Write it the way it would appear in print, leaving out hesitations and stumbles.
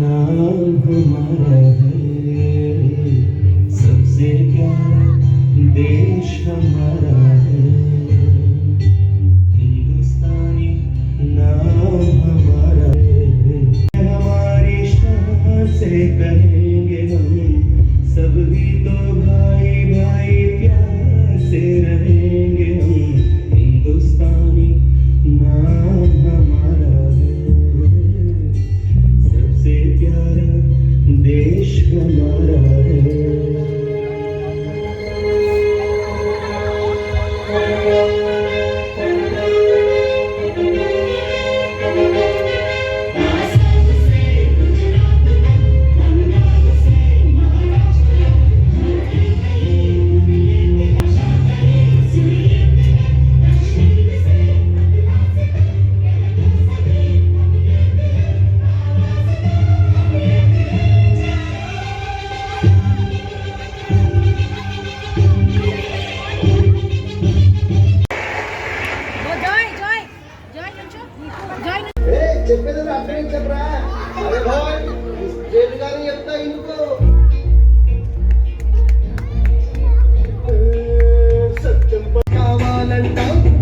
नाम हमारा है, सबसे प्यारा देश हमारा है। हिंदुस्तानी नाम हमारा है, हमारी शान से कहेंगे हम, सभी तो भाई भाई प्यार से रहेंगे हम। हिंदुस्तानी नाम हमारा है, सबसे प्यारा देश हमारा है। చెప్పేది అర్థం చెప్పరా అరే భాయ్ స్ట్రేట్ గానే చెప్తా ఇంకో సత్యం కావాలంటావు